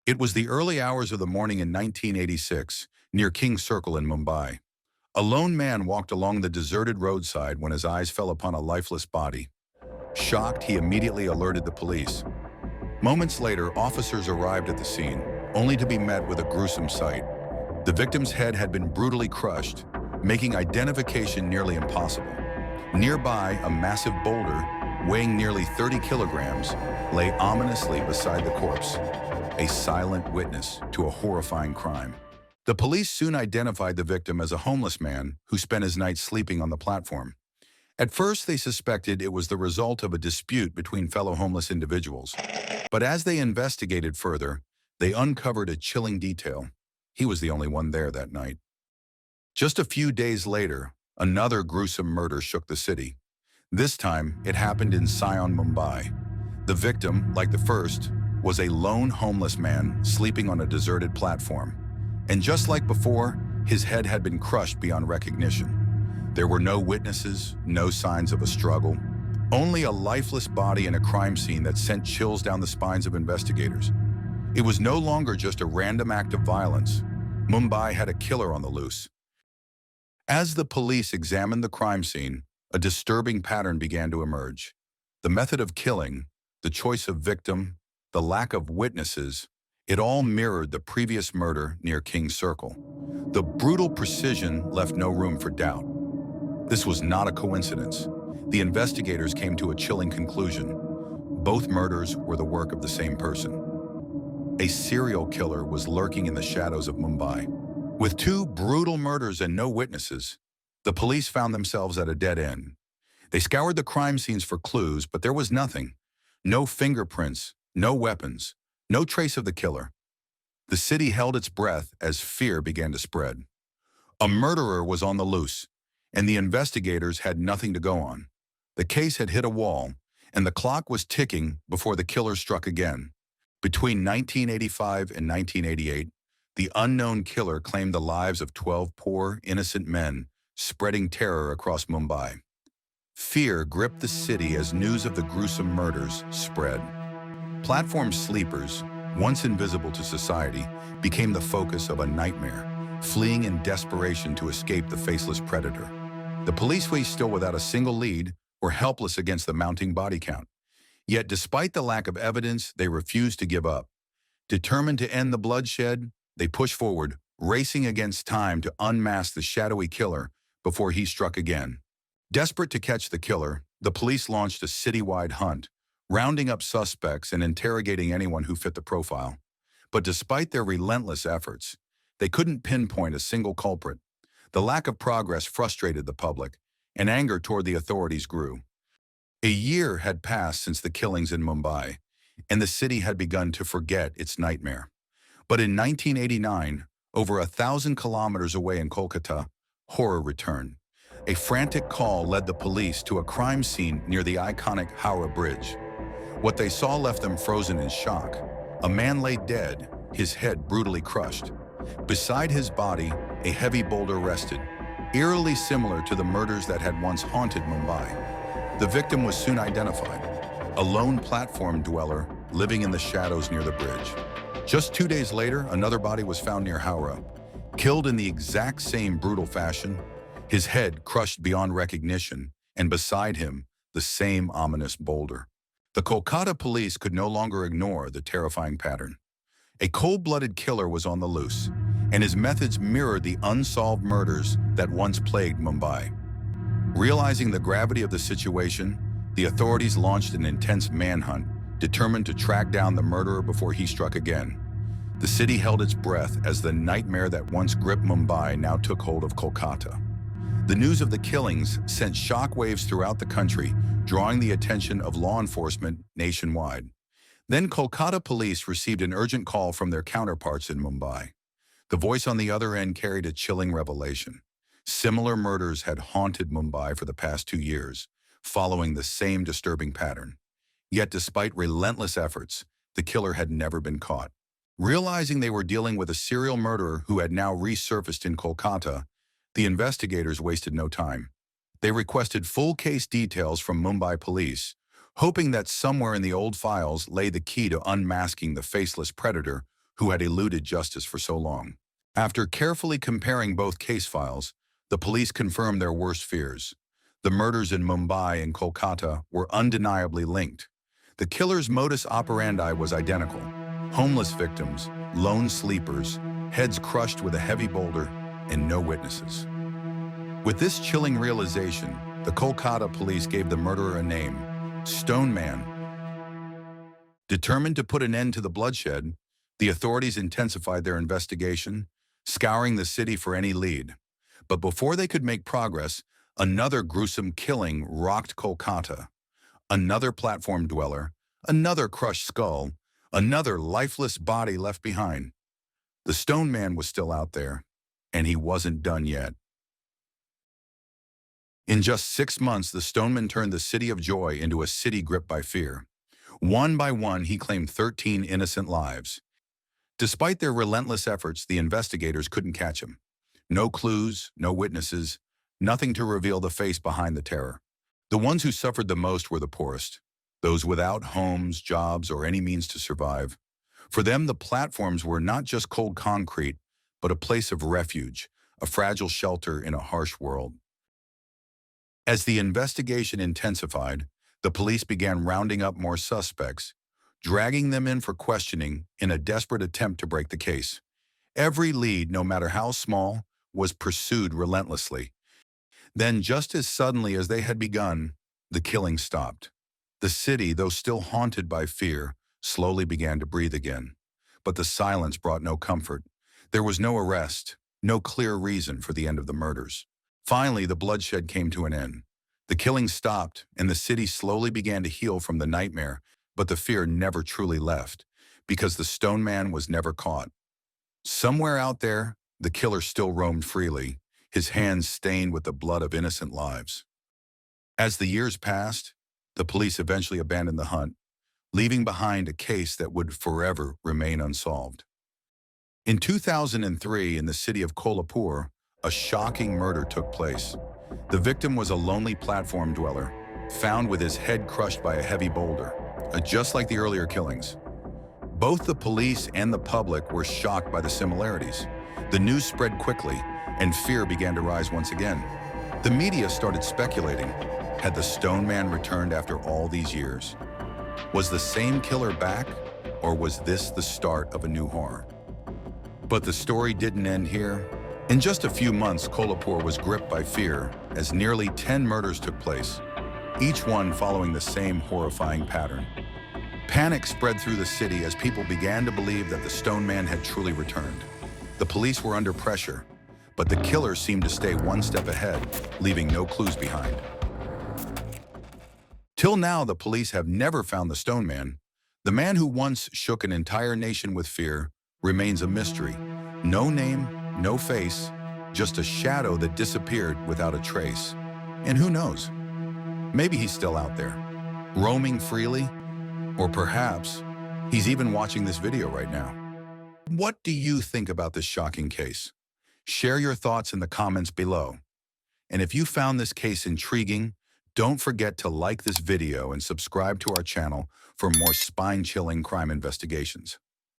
It was the early hours of the morning in 1986, near King Circle in Mumbai. A lone man walked along the deserted roadside when his eyes fell upon a lifeless body. Shocked, he immediately alerted the police. Moments later, officers arrived at the scene, only to be met with a gruesome sight. The victim's head had been brutally crushed, making identification nearly impossible. Nearby, a massive boulder, weighing nearly 30 kilograms, lay ominously beside the corpse, a silent witness to a horrifying crime. The police soon identified the victim as a homeless man who spent his nights sleeping on the platform. At first, they suspected it was the result of a dispute between fellow homeless individuals. But as they investigated further, they uncovered a chilling detail. He was the only one there that night. Just a few days later, another gruesome murder shook the city. This time, it happened in Sion, Mumbai. The victim, like the first, was a lone homeless man sleeping on a deserted platform. And just like before, his head had been crushed beyond recognition. There were no witnesses, no signs of a struggle, only a lifeless body in a crime scene that sent chills down the spines of investigators. It was no longer just a random act of violence. Mumbai had a killer on the loose. As the police examined the crime scene, a disturbing pattern began to emerge. The method of killing, the choice of victim, the lack of witnesses, it all mirrored the previous murder near King Circle. The brutal precision left no room for doubt. This was not a coincidence. The investigators came to a chilling conclusion. Both murders were the work of the same person. A serial killer was lurking in the shadows of Mumbai. With two brutal murders and no witnesses, the police found themselves at a dead end. They scoured the crime scenes for clues, but there was nothing. No fingerprints, no weapons, no trace of the killer. The city held its breath as fear began to spread. A murderer was on the loose, and the investigators had nothing to go on. The case had hit a wall, and the clock was ticking before the killer struck again. Between 1985 and 1988, the unknown killer claimed the lives of 12 poor, innocent men, spreading terror across Mumbai. Fear gripped the city as news of the gruesome murders spread. Platform sleepers, once invisible to society, became the focus of a nightmare, fleeing in desperation to escape the faceless predator. The police were still without a single lead or helpless against the mounting body count. Yet despite the lack of evidence, they refused to give up. Determined to end the bloodshed, they pushed forward, racing against time to unmask the shadowy killer before he struck again. Desperate to catch the killer, the police launched a citywide hunt, rounding up suspects and interrogating anyone who fit the profile. But despite their relentless efforts, they couldn't pinpoint a single culprit. The lack of progress frustrated the public, and anger toward the authorities grew. A year had passed since the killings in Mumbai, and the city had begun to forget its nightmare. But in 1989, over 1,000 kilometers away in Kolkata, horror returned. A frantic call led the police to a crime scene near the iconic Howrah Bridge. What they saw left them frozen in shock. A man lay dead, his head brutally crushed. Beside his body, a heavy boulder rested, eerily similar to the murders that had once haunted Mumbai. The victim was soon identified, a lone platform dweller living in the shadows near the bridge. Just 2 days later, another body was found near Howrah, killed in the exact same brutal fashion, his head crushed beyond recognition, and beside him, the same ominous boulder. The Kolkata police could no longer ignore the terrifying pattern. A cold-blooded killer was on the loose, and his methods mirrored the unsolved murders that once plagued Mumbai. Realizing the gravity of the situation, the authorities launched an intense manhunt, determined to track down the murderer before he struck again. The city held its breath as the nightmare that once gripped Mumbai now took hold of Kolkata. The news of the killings sent shockwaves throughout the country, drawing the attention of law enforcement nationwide. Then Kolkata police received an urgent call from their counterparts in Mumbai. The voice on the other end carried a chilling revelation. Similar murders had haunted Mumbai for the past 2 years, following the same disturbing pattern. Yet despite relentless efforts, the killer had never been caught. Realizing they were dealing with a serial murderer who had now resurfaced in Kolkata, the investigators wasted no time. They requested full case details from Mumbai police, hoping that somewhere in the old files lay the key to unmasking the faceless predator who had eluded justice for so long. After carefully comparing both case files, the police confirmed their worst fears. The murders in Mumbai and Kolkata were undeniably linked. The killer's modus operandi was identical. Homeless victims, lone sleepers, heads crushed with a heavy boulder, and no witnesses. With this chilling realization, the Kolkata police gave the murderer a name, Stoneman. Determined to put an end to the bloodshed, the authorities intensified their investigation, scouring the city for any lead. But before they could make progress, another gruesome killing rocked Kolkata. Another platform dweller, another crushed skull, another lifeless body left behind. The Stoneman was still out there, and he wasn't done yet. In just 6 months, the Stoneman turned the city of Joy into a city gripped by fear. One by one, he claimed 13 innocent lives. Despite their relentless efforts, the investigators couldn't catch him. No clues, no witnesses, nothing to reveal the face behind the terror. The ones who suffered the most were the poorest, those without homes, jobs, or any means to survive. For them, the platforms were not just cold concrete, but a place of refuge, a fragile shelter in a harsh world. As the investigation intensified, the police began rounding up more suspects, dragging them in for questioning in a desperate attempt to break the case. Every lead, no matter how small, was pursued relentlessly. Then, just as suddenly as they had begun, the killing stopped. The city, though still haunted by fear, slowly began to breathe again. But the silence brought no comfort. There was no arrest, no clear reason for the end of the murders. Finally, the bloodshed came to an end. The killing stopped, and the city slowly began to heal from the nightmare, but the fear never truly left, because the Stoneman was never caught. Somewhere out there, the killer still roamed freely, his hands stained with the blood of innocent lives. As the years passed, the police eventually abandoned the hunt, leaving behind a case that would forever remain unsolved. In 2003, in the city of Kolkata, a shocking murder took place. The victim was a lonely platform dweller, found with his head crushed by a heavy boulder, just like the earlier killings. Both the police and the public were shocked by the similarities. The news spread quickly, and fear began to rise once again. The media started speculating, had the Stoneman returned after all these years? Was the same killer back, or was this the start of a new horror? But the story didn't end here. In just a few months, Kolkata was gripped by fear as nearly 10 murders took place, each one following the same horrifying pattern. Panic spread through the city as people began to believe that the Stoneman had truly returned. The police were under pressure, but the killer seemed to stay one step ahead, leaving no clues behind. Till now, the police have never found the Stoneman. The man who once shook an entire nation with fear remains a mystery. No name, no face, just a shadow that disappeared without a trace. And who knows? Maybe he's still out there, roaming freely, or perhaps he's even watching this video right now. What do you think about this shocking case? Share your thoughts in the comments below. And if you found this case intriguing, don't forget to like this video and subscribe to our channel for more spine-chilling crime investigations.